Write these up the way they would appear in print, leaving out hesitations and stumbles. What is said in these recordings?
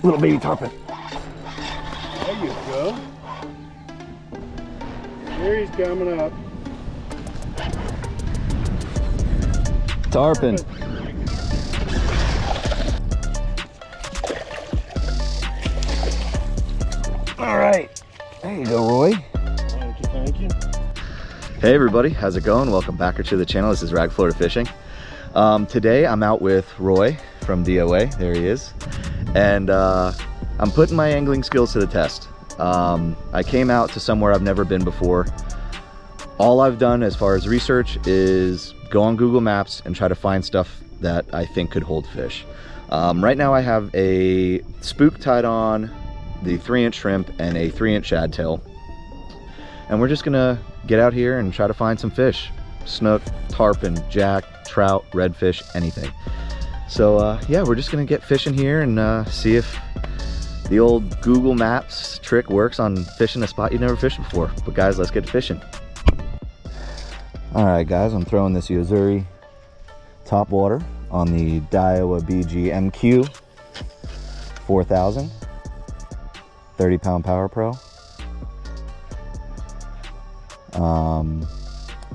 Little baby tarpon. There you go. Here he's coming up. Tarpon. All right. There you go, Roy. Thank you, thank you. Hey everybody, how's it going? Welcome back to the channel. This is Rag Florida Fishing. Today I'm out with Roy from DOA. There he is. And I'm putting my angling skills to the test. I came out to somewhere I've never been before. All I've done as far as research is go on Google Maps and try to find stuff that I think could hold fish. Right now I have a spook tied on, the 3-inch shrimp, and a 3-inch shad tail. And we're just gonna get out here and try to find some fish. Snook, tarpon, jack, trout, redfish, anything. So yeah, we're just gonna get fishing here and see if the old Google Maps trick works on fishing a spot you've never fished before. But guys, let's get fishing. All right guys, I'm throwing this Yozuri top water on the Daiwa BG MQ 4000 30-pound POWERPRO.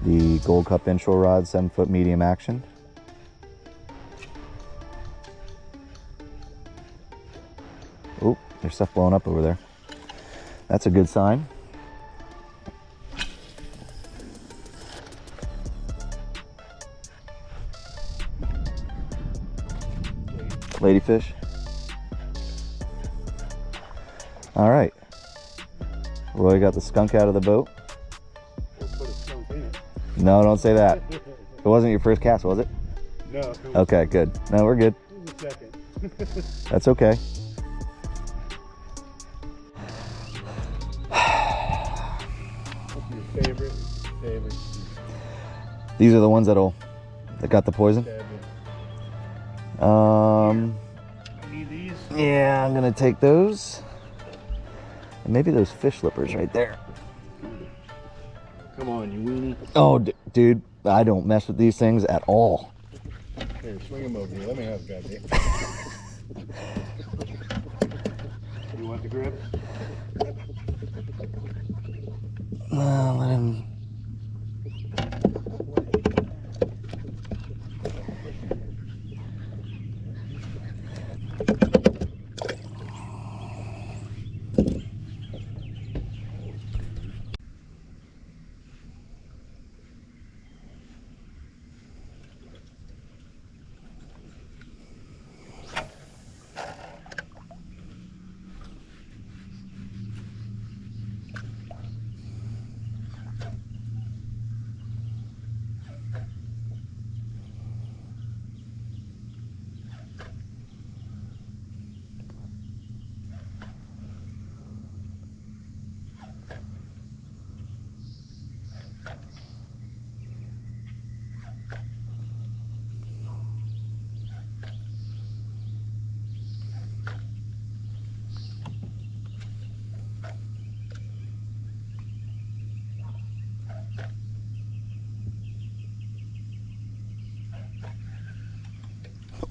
The Gold Cup inshore rod, 7-foot medium action. Oh, there's stuff blowing up over there. That's a good sign. Ladyfish. All right. Roy got the skunk out of the boat. We'll put a skunk in it. No, don't say that. It wasn't your first cast, was it? No. Okay, good. No, we're good. It was a second. That's okay. What's your favorite? These are the ones that got the poison. Need these? Yeah, I'm gonna take those. And maybe those fish slippers right there. Come on, you weenie. Oh, dude, I don't mess with these things at all. Here, swing them over here. Let me have a grab here. You want the grip? Let him.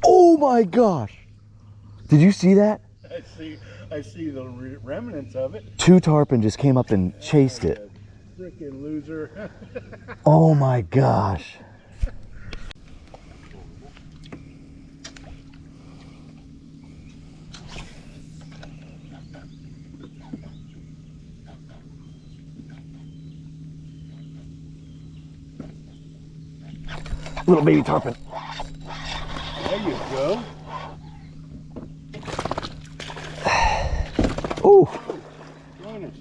Oh my gosh! Did you see that? I see the remnants of it. 2 tarpon just came up and chased it. Freaking loser. Oh my gosh. Little baby tarpon. There you go. Oh. Goodness.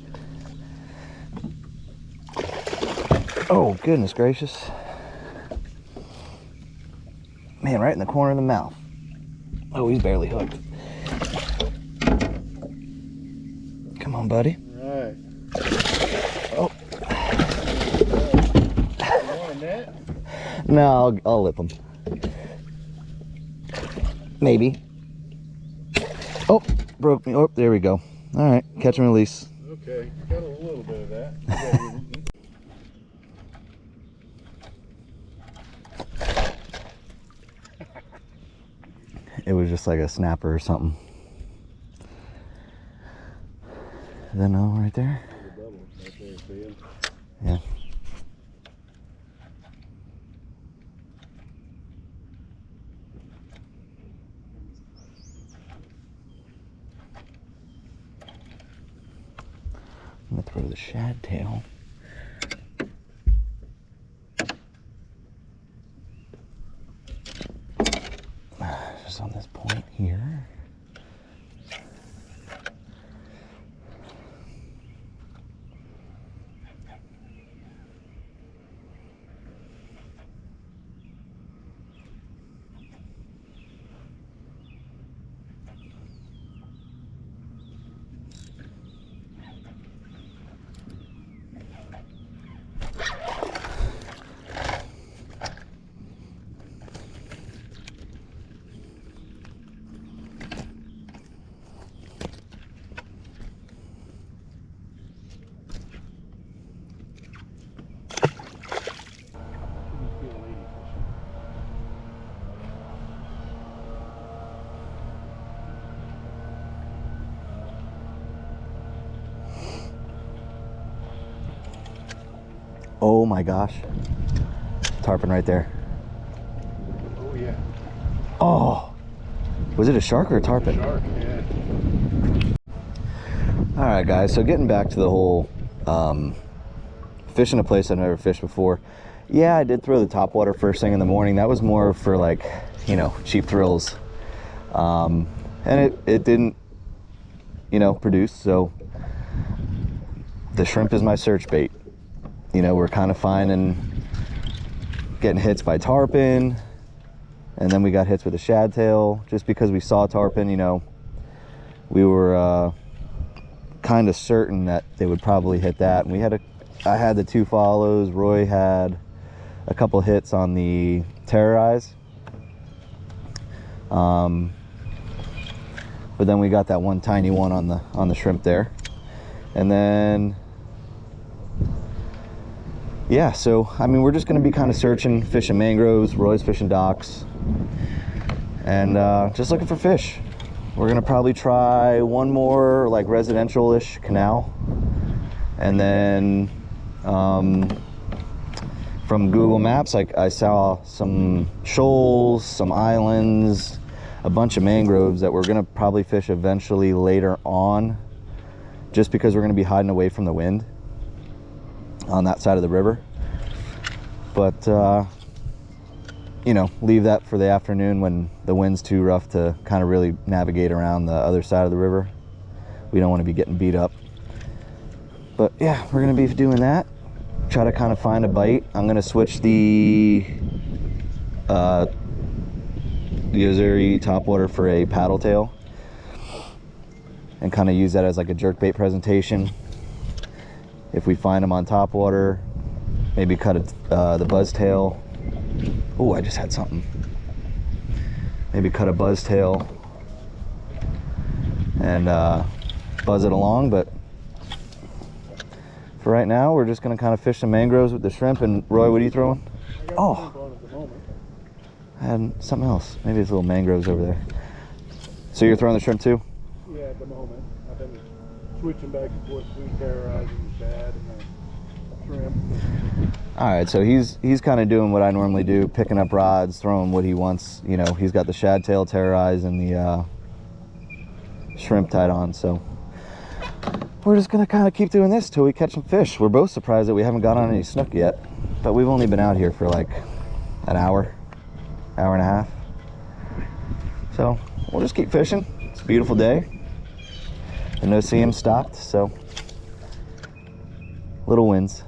Oh, goodness gracious. Man, right in the corner of the mouth. Oh, he's barely hooked. Come on, buddy. All right. Oh. You want a net? No, I'll lip him. Maybe. Oh, broke me. Oh, there we go. All right, catch and release. Okay, got a little bit of that. It was just like a snapper or something. Is that another one right there? The bubble right there, see it? Yeah. I'm gonna throw the shad tail. Just on this point here. Oh my gosh. Tarpon right there. Oh yeah. Oh. Was it a shark or a tarpon? Shark, yeah. All right, guys. So getting back to the whole fishing a place I've never fished before. Yeah, I did throw the topwater first thing in the morning. That was more for like, you know, cheap thrills. And it didn't, you know, produce. So the shrimp is my search bait. You know, we're kind of finding, getting hits by tarpon, and then we got hits with a shad tail. Just because we saw tarpon, you know, we were kind of certain that they would probably hit that. And I had the 2 follows. Roy had a couple hits on the terrorize. But then we got that one tiny one on the shrimp there, and then. Yeah, so I mean, we're just going to be kind of searching, fishing mangroves. Roy's fishing docks, and just looking for fish. We're going to probably try one more like residential-ish canal, and then from Google Maps, like I saw some shoals, some islands, a bunch of mangroves that we're going to probably fish eventually later on, just because we're going to be hiding away from the wind on that side of the river. But you know, leave that for the afternoon when the wind's too rough to kind of really navigate around the other side of the river. We don't want to be getting beat up. But yeah, we're gonna be doing that. Try to kind of find a bite. I'm gonna switch the Ozeri topwater for a paddle tail and kind of use that as like a jerkbait presentation. If we find them on top water, maybe cut the buzz tail. Oh, I just had something. Maybe cut a buzz tail and buzz it along. But for right now, we're just gonna kind of fish some mangroves with the shrimp. And Roy, what are you throwing? Oh, I had something else. Maybe it's little mangroves over there. So you're throwing the shrimp too? Yeah, at the moment. I've been switching back and forth between terrorizing the shad and the shrimp. All right, so he's kind of doing what I normally do, picking up rods, throwing what he wants. You know, he's got the shad tail terrorize and the shrimp tied on. So we're just gonna kind of keep doing this till we catch some fish. We're both surprised that we haven't got on any snook yet, but we've only been out here for like an hour and a half. So we'll just keep fishing. It's a beautiful day. The no-see-em stopped, so little winds.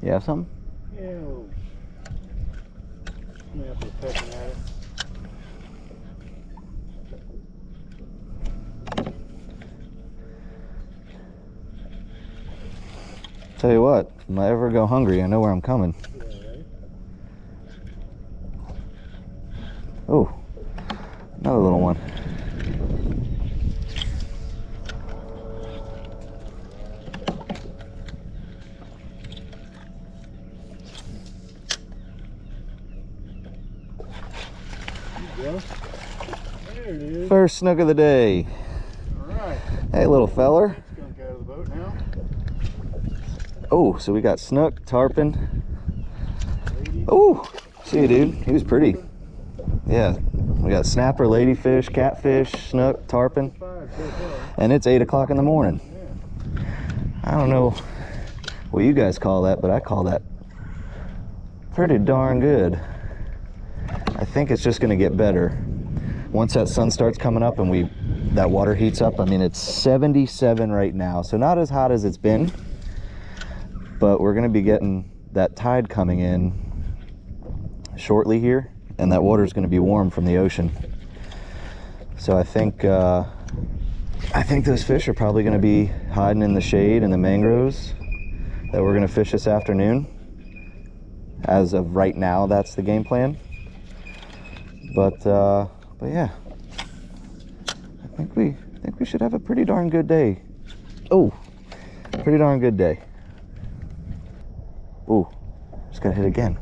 You have something? Yeah. I'm gonna have to pecking at it. Tell you what, if I ever go hungry, I know where I'm coming. Yeah, right? Oh, another little one. Yeah. There it is. First snook of the day. Alright. Hey, little feller. Skunk out of the boat now. Oh, so we got snook, tarpon. Lady. Oh, see, dude, he was pretty. Yeah, we got snapper, ladyfish, catfish, snook, tarpon, and it's 8 o'clock in the morning. I don't know what you guys call that, but I call that pretty darn good. I think it's just gonna get better once that sun starts coming up and that water heats up. I mean, it's 77 right now, so not as hot as it's been, but we're gonna be getting that tide coming in shortly here, and that water is going to be warm from the ocean. So I think those fish are probably going to be hiding in the shade in the mangroves that we're going to fish this afternoon. As of right now, that's the game plan. But yeah, I think we should have a pretty darn good day. Oh, pretty darn good day. Oh, just got hit again.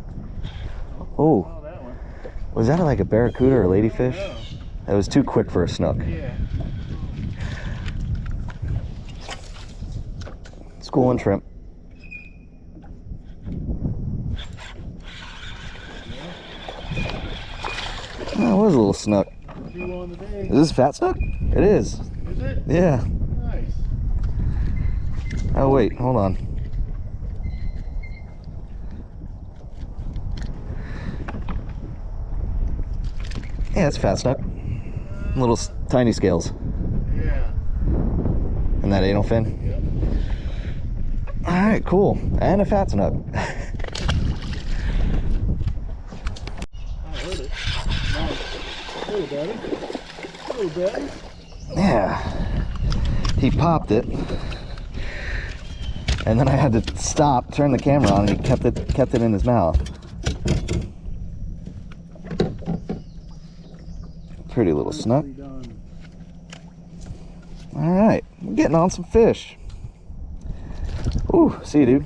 Oh, was that like a barracuda or a ladyfish? That was too quick for a snook. Yeah. School and shrimp. Oh, it was a little snook. Is this a fat snook? It is. Is it? Yeah. Nice. Oh wait, hold on. Yeah, it's a fat snook. Little tiny scales. Yeah. And that anal fin. Yep. All right, cool. And a fat snook. I heard it. Nice. Hello, buddy. Hello, buddy. Yeah. He popped it. And then I had to stop, turn the camera on, and he kept it in his mouth. Pretty little snook. All right, we're getting on some fish. Ooh, see you, dude.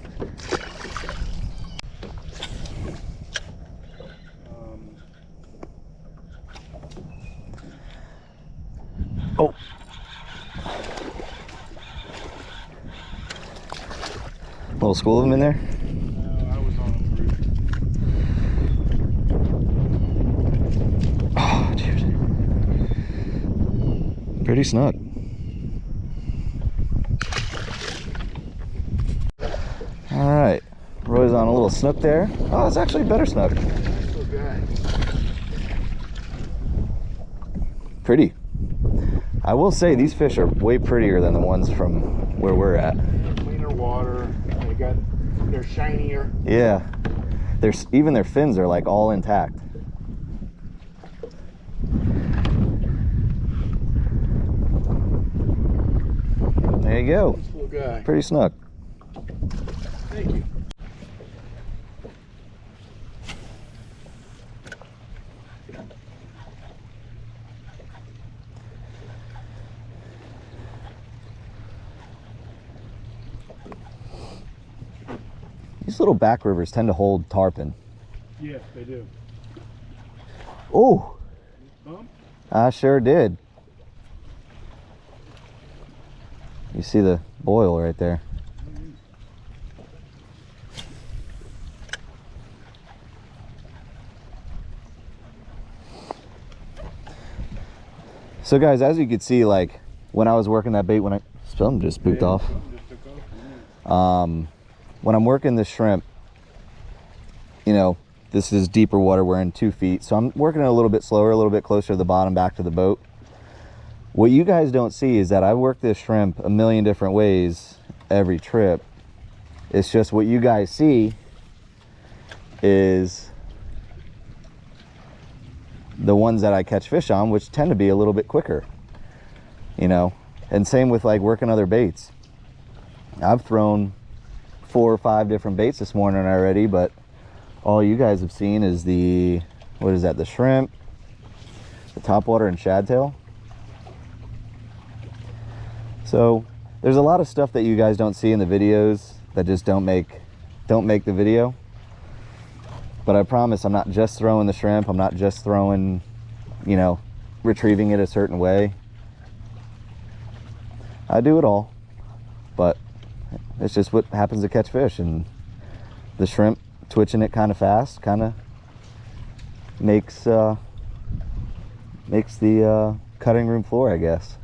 Oh. Little school of them in there. I was on a Oh, dude. Pretty snook. All right, Roy's on a little snook there. Oh, it's actually a better snook. Pretty. I will say these fish are way prettier than the ones from where we're at. cleaner water. They're shinier. Yeah, even their fins are like all intact. There you go. This little guy. Pretty snook. Thank you. These little back rivers tend to hold tarpon. Yes, they do. Oh, Bump? I sure did. You see the boil right there. So guys, as you can see, like when I was working that bait, something just spooked off. When I'm working the shrimp, you know, this is deeper water, we're in 2 feet, so I'm working it a little bit slower, a little bit closer to the bottom, back to the boat. What you guys don't see is that I work this shrimp a million different ways every trip. It's just what you guys see is the ones that I catch fish on, which tend to be a little bit quicker, you know. And same with like working other baits. I've thrown 4 or 5 different baits this morning already, but all you guys have seen is the, what is that, the shrimp, the topwater, and shad tail. So there's a lot of stuff that you guys don't see in the videos that just don't make the video. But I promise I'm not just throwing the shrimp, I'm not just throwing, you know, retrieving it a certain way. I do it all, but it's just what happens to catch fish, and the shrimp twitching it kind of fast kind of makes the cutting room floor, I guess.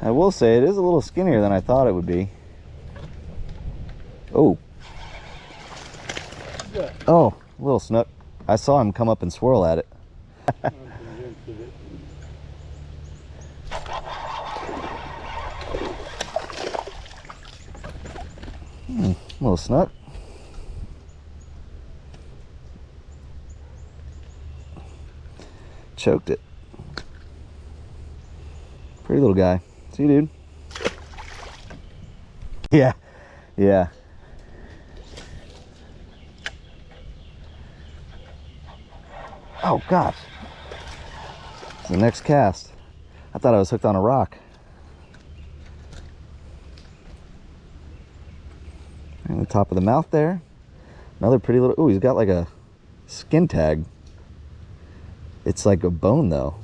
I will say it is a little skinnier than I thought it would be. Oh. Yeah. Oh, little snook. I saw him come up and swirl at it. I'm convinced of it. Little snook. Choked it. Pretty little guy. See, dude? Yeah. Yeah. Oh, gosh. It's the next cast. I thought I was hooked on a rock. And the top of the mouth there. Another pretty little... Oh, he's got like a skin tag. It's like a bone, though.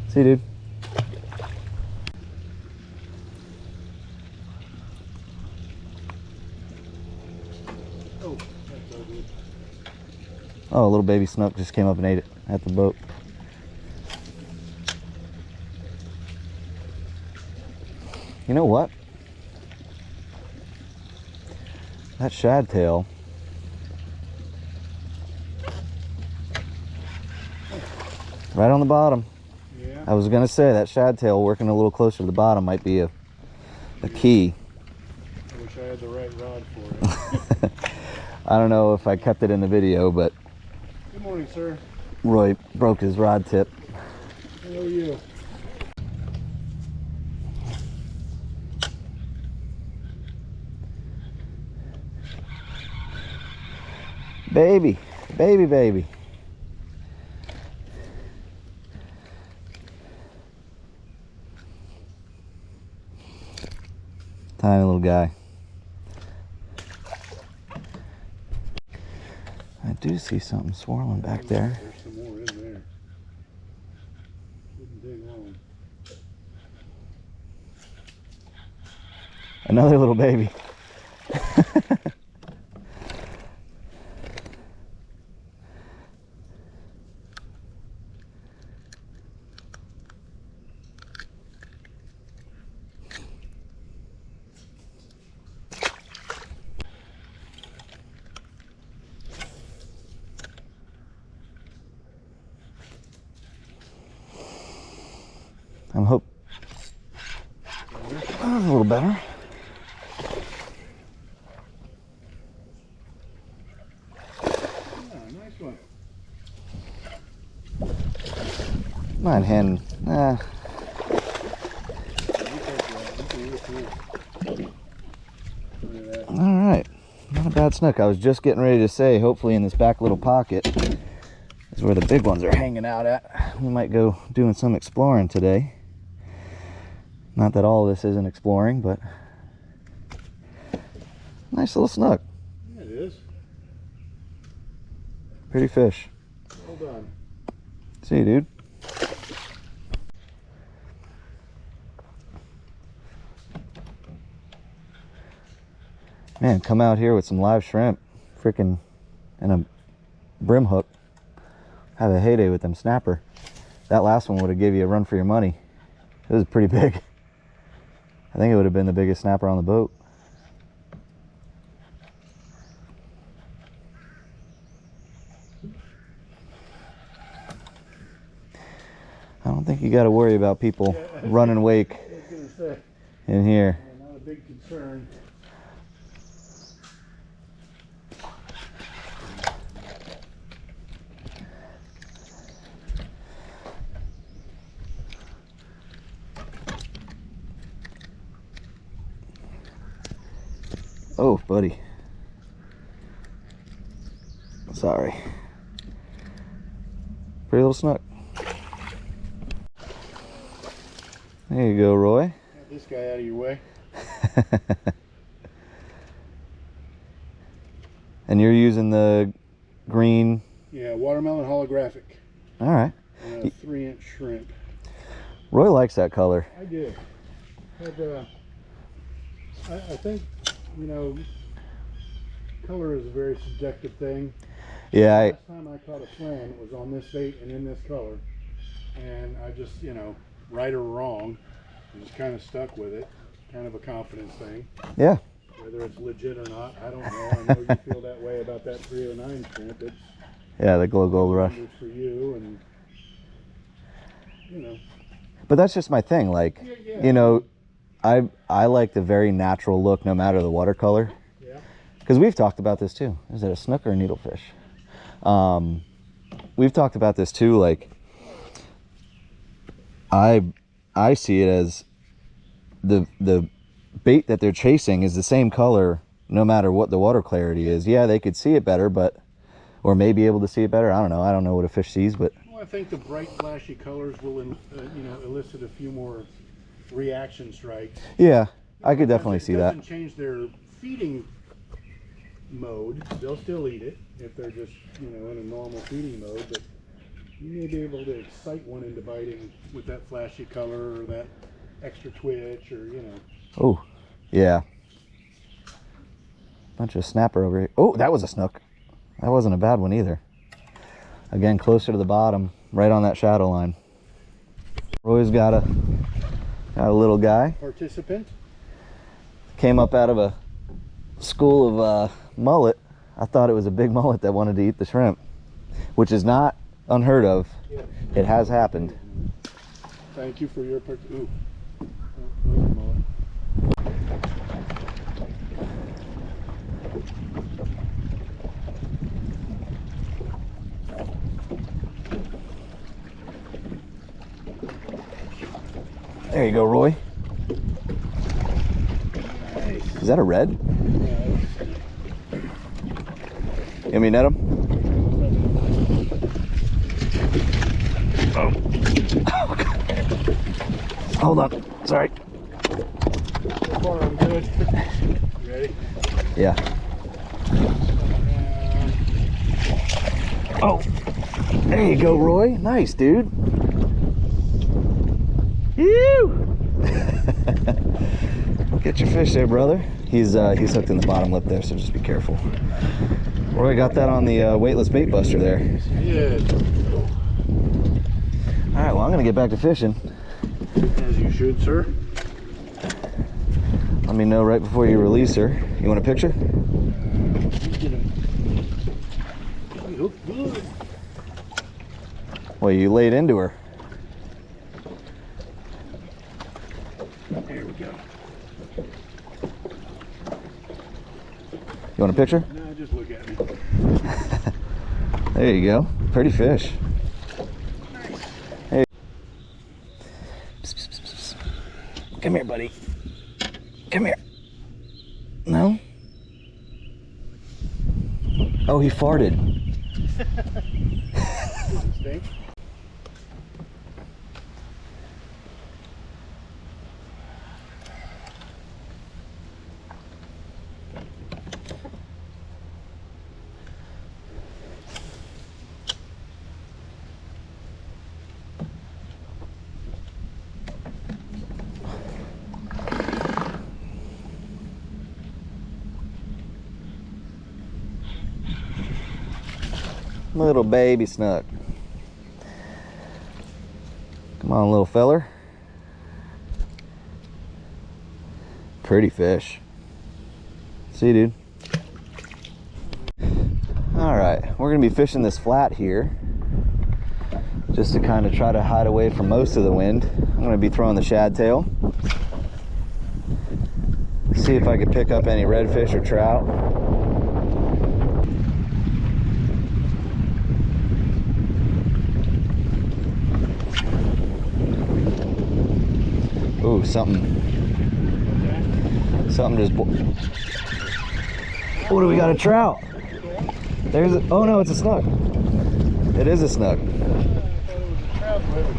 See, dude? Oh, that's ugly. Oh, a little baby snook just came up and ate it at the boat. You know what? That shad tail. Right on the bottom. Yeah. I was gonna say that shad tail working a little closer to the bottom might be a key. I wish I had the right rod for it. I don't know if I kept it in the video, but Good morning, sir. Roy broke his rod tip. How are you? Baby, baby, baby. Tiny little guy. I do see something swirling back there. There's some more in there. Didn't dig long. Another little baby. I'm hope a little better. Yeah, nice one. Mine hen. You take that. You can look here. Look at that. All right, not a bad snook. I was just getting ready to say, hopefully in this back little pocket is where the big ones are hanging out at. We might go doing some exploring today. Not that all of this isn't exploring, but nice little snook. Yeah, it is. Pretty fish. Well done. See you, dude. Man, come out here with some live shrimp, freaking, and a brim hook. Have a heyday with them snapper. That last one would have gave you a run for your money. It was pretty big. I think it would have been the biggest snapper on the boat. I don't think you got to worry about people running wake I was gonna say, in here. not a big concern. Oh, buddy. Sorry. Pretty little snook. There you go, Roy. Get this guy out of your way. And you're using the green. Yeah, watermelon holographic. All right. And a 3-inch shrimp. Roy likes that color. I did. But, I think, you know, color is a very subjective thing. Yeah. Last time I caught a slam, it was on this bait and in this color. And I just, you know, right or wrong, I just kind of stuck with it. Kind of a confidence thing. Yeah. Whether it's legit or not, I don't know. I know you feel that way about that 309 shrimp. It's, yeah, the Glow Gold Rush. For you, and you know. But that's just my thing. Like, yeah. you know, I like the very natural look, no matter the watercolor. Yeah. Because we've talked about this too. Is it a snook or a needlefish? We've talked about this too. Like, I see it as the bait that they're chasing is the same color no matter what the water clarity is. Yeah, they could see it better, but or may be able to see it better. I don't know. I don't know what a fish sees, but well, I think the bright, flashy colors will, you know, elicit a few more reaction strikes. Yeah, I could definitely see that. It doesn't change their feeding mode. They'll still eat it if they're just, you know, in a normal feeding mode. But you may be able to excite one into biting with that flashy color or that extra twitch, or you know. Oh, yeah. Bunch of snapper over here. Oh, that was a snook. That wasn't a bad one either. Again, closer to the bottom, right on that shadow line. Roy's got a little guy. Participant. Came up out of a school of mullet. I thought it was a big mullet that wanted to eat the shrimp, which is not unheard of. Yeah. It has happened. Thank you for your part. Ooh. There you go, Roy. Nice. Is that a red? You want me to net him? Oh. Oh, God. Hold on. Sorry. So far, I'm good. You ready? Yeah. Oh. There you go, Roy. Nice, dude. Ew! Get your fish there, brother. He's hooked in the bottom lip there, so just be careful. Roy got that on the weightless bait buster there. Yeah. All right, well, I'm gonna get back to fishing. As you should, sir. Let me know right before you release her. You want a picture? Well, you laid into her. There we go. You want a picture? No, just look at me. There you go. Pretty fish. Nice. Hey. Psst, psst, psst, psst. Come here, buddy. Come here. No? Oh, he farted. Does it stink? Little baby snook. Come on, little feller. Pretty fish. See you, dude. All right, we're gonna be fishing this flat here just to kind of try to hide away from most of the wind. I'm gonna be throwing the shad tail. See if I can pick up any redfish or trout. Ooh, something just. What do we got? A trout. There's a. Oh no, it's a snook. It is a snook.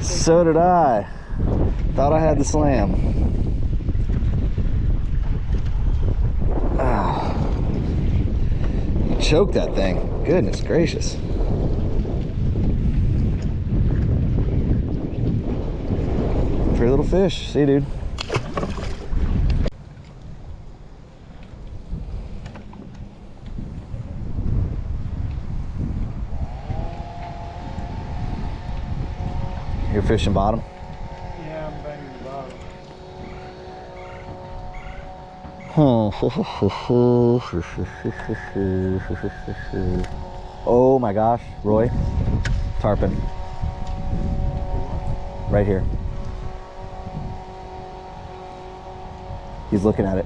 So did I. Thought I had the slam. Ah. Choked that thing. Goodness gracious. Pretty little fish. See you, dude. You're fishing bottom? Yeah, I'm banging the bottom. Oh my gosh, Roy. Tarpon. Right here. He's looking at it.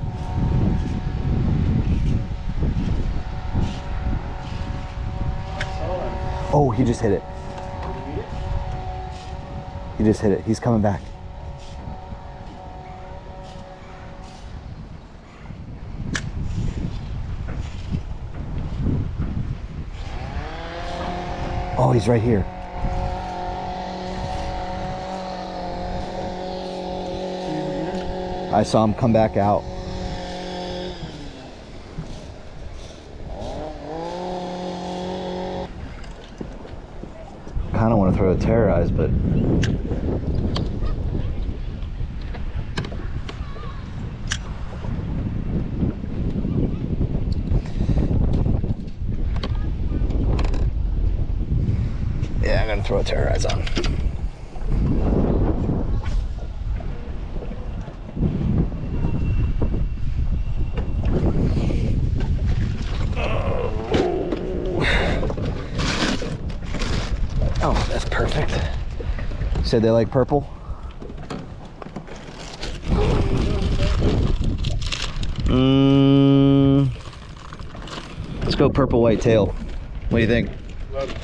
Oh, he just hit it. He just hit it. He's coming back. Oh, he's right here. I saw him come back out. Kind of want to throw a terrorize, but yeah, I'm gonna throw a terrorize on. Oh, that's perfect. Said they like purple. Let's go purple white tail. What do you think? Love it.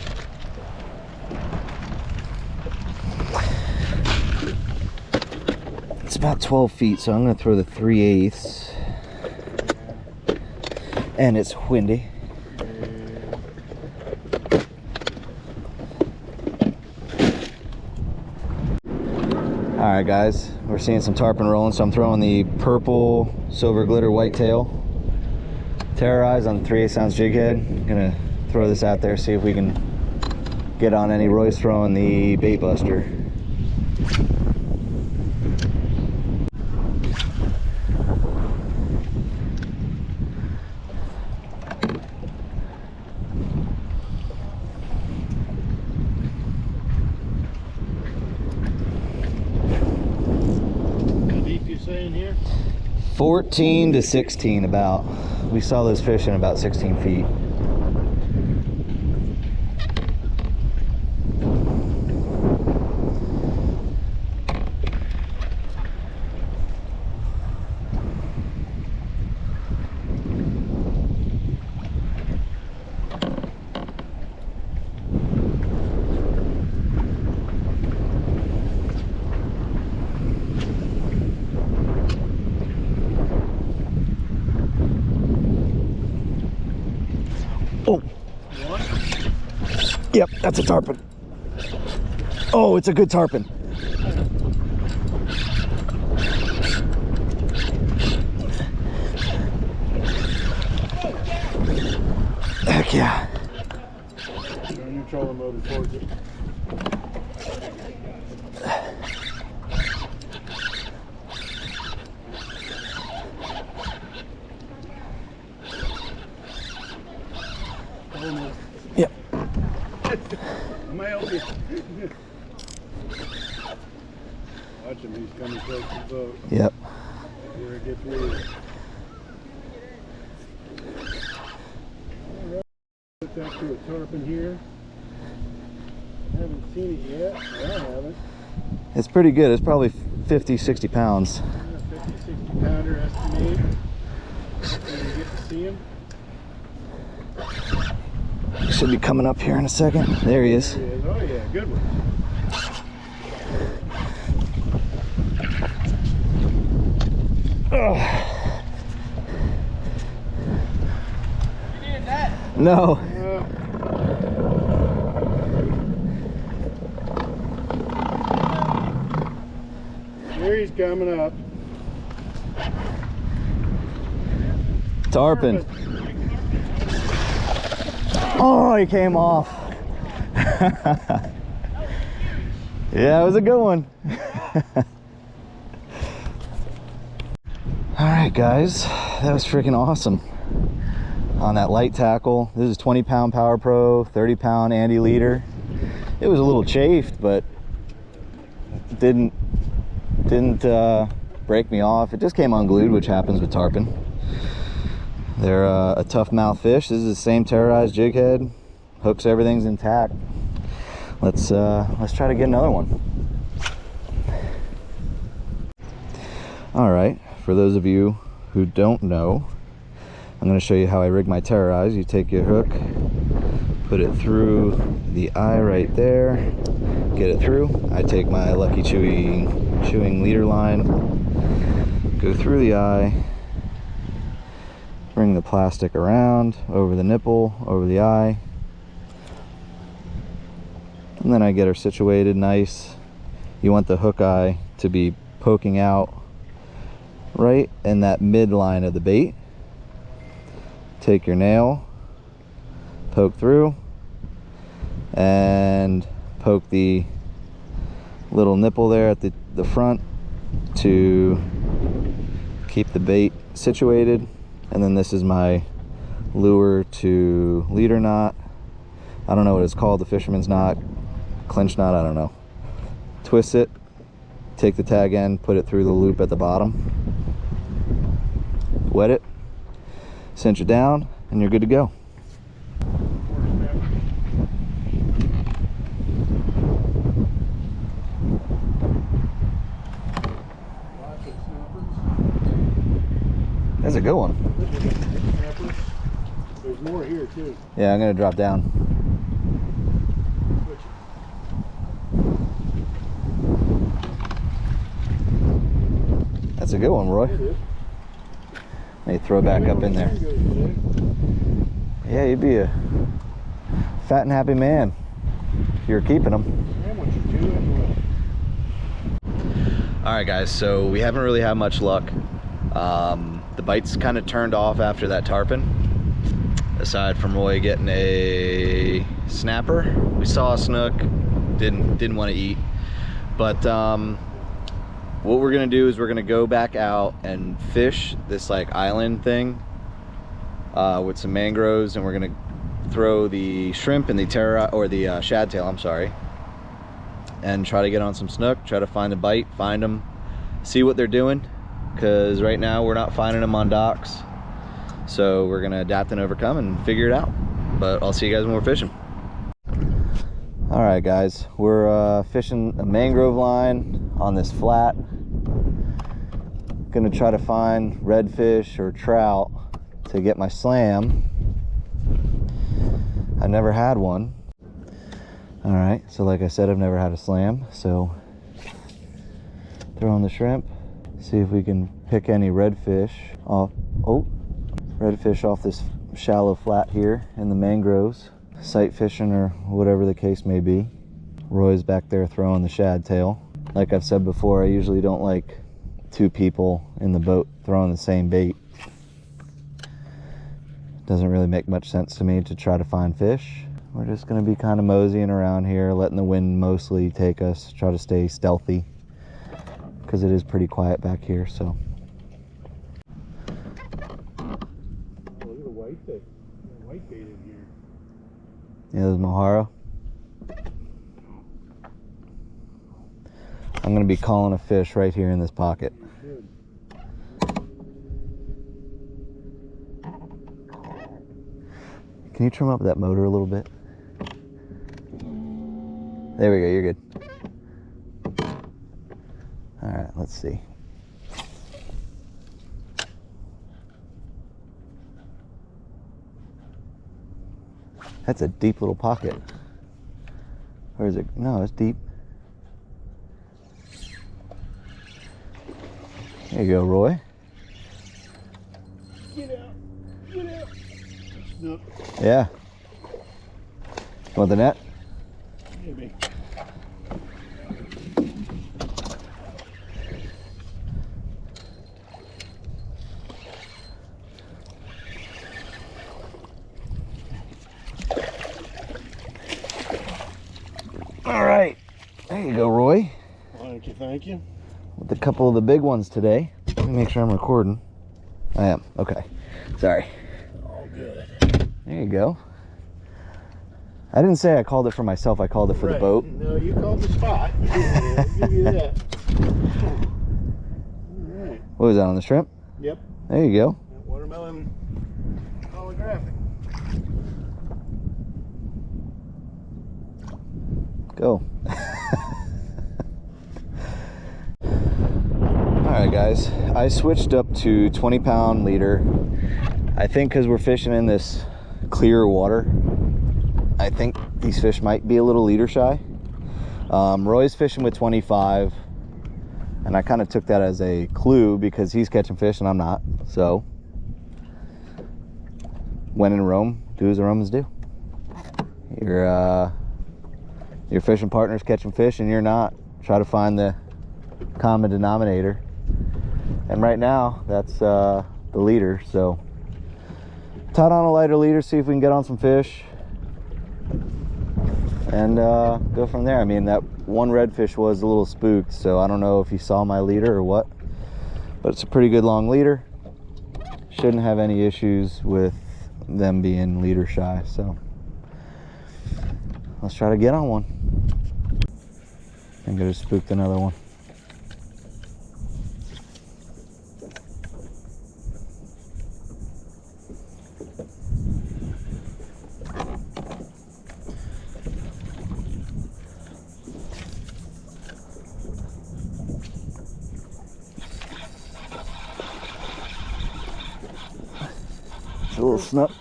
It's about 12 feet, so I'm gonna throw the 3/8. And it's windy. All right, guys, we're seeing some tarpon rolling, so I'm throwing the purple silver glitter whitetail terrorize on 3/8 ounce jig head. Gonna throw this out there, see if we can get on any. Roy's throwing the bait buster. How deep you saying here? 14 to 16 about. We saw those fish in about 16 feet. Oh, yep, that's a tarpon. Oh, it's a good tarpon. Heck yeah. Turn your trolling motor towards it. Yep. I'm gonna help you. Watch him, he's coming close to the boat. Yep. Where it gets weird. Alright, put that to a tarpon here. I haven't seen it yet. I haven't. It's pretty good. It's probably 50, 60 pounds. 50, 60 pounder estimate. Hopefully you get to see him. Should be coming up here in a second. There he is. There he is. Oh yeah, good one. You needed that? No. Here he's coming up. Tarpon. Oh, he came off. Yeah, it was a good one. All right, guys, that was freaking awesome. On that light tackle, this is 20-pound POWERPRO, 30-pound Andy leader. It was a little chafed, but didn't break me off. It just came unglued, which happens with tarpon. They're a tough mouth fish. This is the same terrorized jig head. Hooks, everything's intact. Let's try to get another one. All right, for those of you who don't know, I'm going to show you how I rig my terrorize. You take your hook, put it through the eye right there, get it through. I take my Lucky chewing leader line, go through the eye, bring the plastic around, over the nipple, over the eye, and then I get her situated nice. You want the hook eye to be poking out right in that midline of the bait. Take your nail, poke through, and poke the little nipple there at the front to keep the bait situated. And then this is my lure to leader knot. I don't know what it's called, the fisherman's knot, clinch knot, I don't know. Twist it, take the tag end, put it through the loop at the bottom, wet it, cinch it down, and you're good to go. That's a good one. There's more here too. Yeah, I'm gonna drop down. That's a good one, Roy. Let me throw it back up in there. Yeah, you'd be a fat and happy man if you're keeping them. All right, guys, so we haven't really had much luck. The bites kind of turned off after that tarpon. Aside from Roy getting a snapper, we saw a snook, didn't want to eat. But what we're gonna do is we're gonna go back out and fish this like island thing with some mangroves, and we're gonna throw the shrimp and the the shad tail, I'm sorry, and try to get on some snook, try to find a bite, find them, see what they're doing, because right now we're not finding them on docks. So we're gonna adapt and overcome and figure it out. But I'll see you guys when we're fishing. All right, guys, we're fishing a mangrove line on this flat. Gonna try to find redfish or trout to get my slam. I've never had one. All right, so like I said, I've never had a slam. So throw on the shrimp, see if we can pick any redfish off. Oh, redfish off this shallow flat here in the mangroves. Sight fishing or whatever the case may be. Roy's back there throwing the shad tail. Like I've said before, I usually don't like two people in the boat throwing the same bait. Doesn't really make much sense to me to try to find fish. We're just gonna be kind of moseying around here, letting the wind mostly take us, try to stay stealthy because it is pretty quiet back here. So look at the white bait in here. yeah, there's Mahara. I'm going to be calling a fish right here in this pocket. Can you trim up that motor a little bit? There we go, you're good. All right, let's see. That's a deep little pocket. Or is it? No, it's deep. There you go, Roy. Get out. Get out. Snook. Yeah. Want the net? Maybe. Thank you. With a couple of the big ones today. Let me make sure I'm recording. I am. Okay. Sorry. All good. There you go. I didn't say I called it for myself. I called it for the boat. No, you called the spot. I'll give you that. All right. What was that, on the shrimp? Yep. There you go. That watermelon holographic. Go. Alright guys, I switched up to 20-pound leader. I think because we're fishing in this clear water, I think these fish might be a little leader shy. Roy's fishing with 25, and I kind of took that as a clue because he's catching fish and I'm not. So when in Rome, do as the Romans do. Your fishing partner's catching fish and you're not. Try to find the common denominator. And right now, that's the leader. So tied on a lighter leader, see if we can get on some fish, and go from there. I mean, that one redfish was a little spooked, so I don't know if he saw my leader or what, but it's a pretty good long leader. Shouldn't have any issues with them being leader shy. So let's try to get on one. I think I just spooked another one. It's a little snook.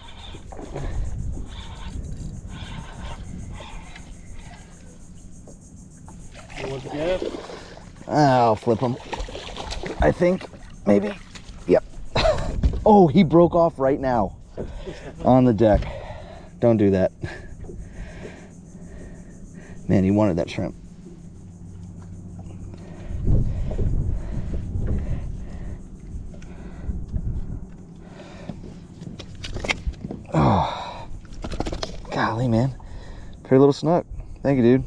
I'll flip him. I think, maybe. Yep. Oh, he broke off right now on the deck. Don't do that. Man, he wanted that shrimp. Oh, golly, man. Pretty little snook. Thank you, dude.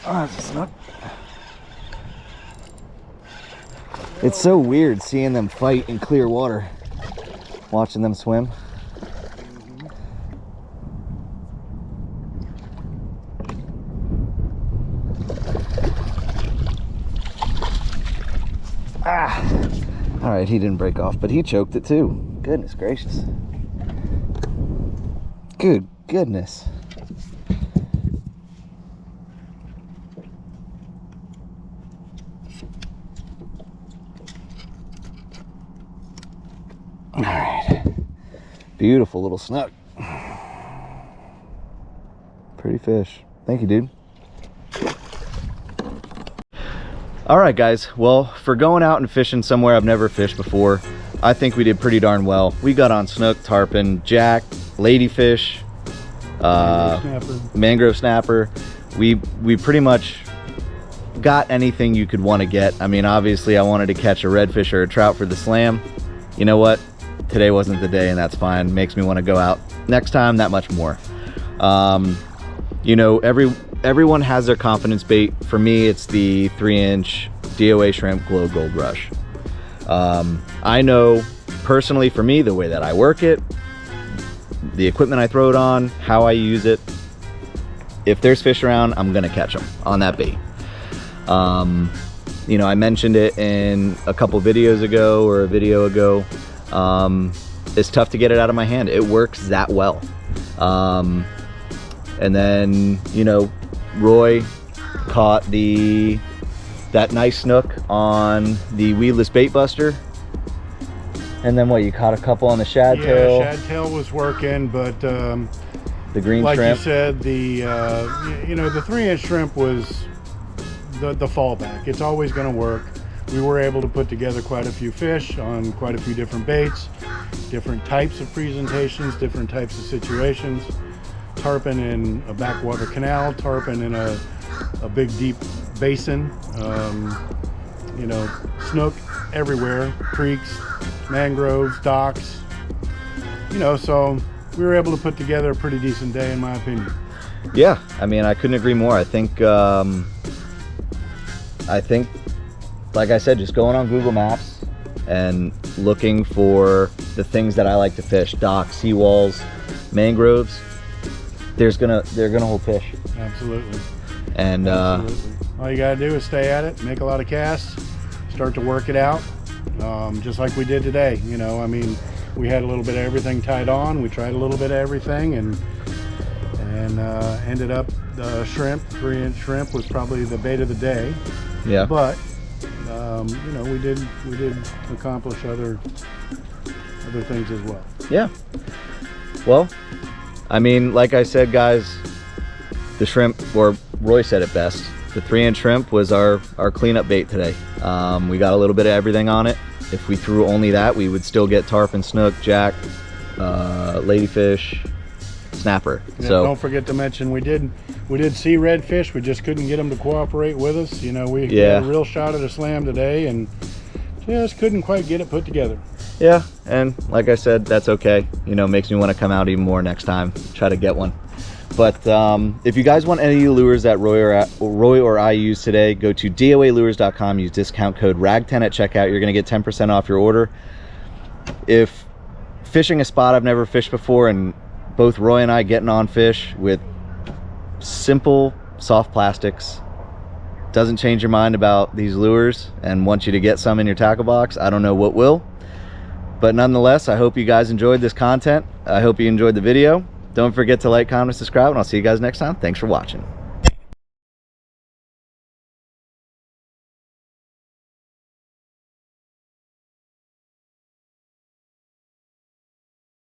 Oh, that's a snook. It's so weird seeing them fight in clear water, watching them swim. Ah! All right, he didn't break off, but he choked it too. Goodness gracious. Good goodness. All right, beautiful little snook. Pretty fish. Thank you, dude. All right, guys. Well, for going out and fishing somewhere I've never fished before, I think we did pretty darn well. We got on snook, tarpon, jack, ladyfish, mangrove snapper. We pretty much got anything you could want to get. I mean, obviously, I wanted to catch a redfish or a trout for the slam. You know what? Today wasn't the day, and that's fine. Makes me want to go out next time that much more. You know, everyone has their confidence bait. For me, it's the 3-inch DOA shrimp glow gold rush. I know personally, for me, the way that I work it, the equipment I throw it on, how I use it, if there's fish around, I'm gonna catch them on that bait. You know, I mentioned it in a couple videos ago or a video ago. It's tough to get it out of my hand. It works that well. And then, you know, Roy caught that nice snook on the weedless bait buster. And then what, you caught a couple on the shad tail? Yeah, shad tail was working, but the green like shrimp. you said, you know, the 3-inch shrimp was the fallback. It's always going to work. We were able to put together quite a few fish on quite a few different baits, different types of presentations, different types of situations. Tarpon in a backwater canal, tarpon in a big deep basin, you know, snook everywhere, creeks, mangroves, docks, you know, so we were able to put together a pretty decent day, in my opinion. Yeah, I mean, I couldn't agree more. I think, like I said, just going on Google Maps and looking for the things that I like to fish, docks, seawalls, mangroves, they're gonna hold fish. Absolutely. And Absolutely. All you gotta do is stay at it, make a lot of casts, start to work it out, just like we did today. You know, I mean, we had a little bit of everything tied on. We tried a little bit of everything, and ended up the shrimp, 3-inch shrimp, was probably the bait of the day. yeah, But you know, we did accomplish other things as well. yeah. Well, I mean, like I said, guys, the shrimp, or Roy said it best, the 3-inch shrimp was our cleanup bait today. We got a little bit of everything on it. If we threw only that, we would still get tarpon, snook, jack, ladyfish, snapper. Yeah, So don't forget to mention we did see redfish. We just couldn't get them to cooperate with us. You know, we had a real shot at a slam today and just couldn't quite get it put together. yeah, and like I said, that's okay. You know, makes me want to come out even more next time, try to get one. But if you guys want any of the lures that Roy or I use today, go to doalures.com, use discount code RAG10 at checkout. You're going to get 10% off your order. If fishing a spot I've never fished before, and both Roy and I getting on fish with simple soft plastics doesn't change your mind about these lures and want you to get some in your tackle box, I don't know what will. But nonetheless, I hope you guys enjoyed this content. I hope you enjoyed the video. Don't forget to like, comment, and subscribe, and I'll see you guys next time. Thanks for watching.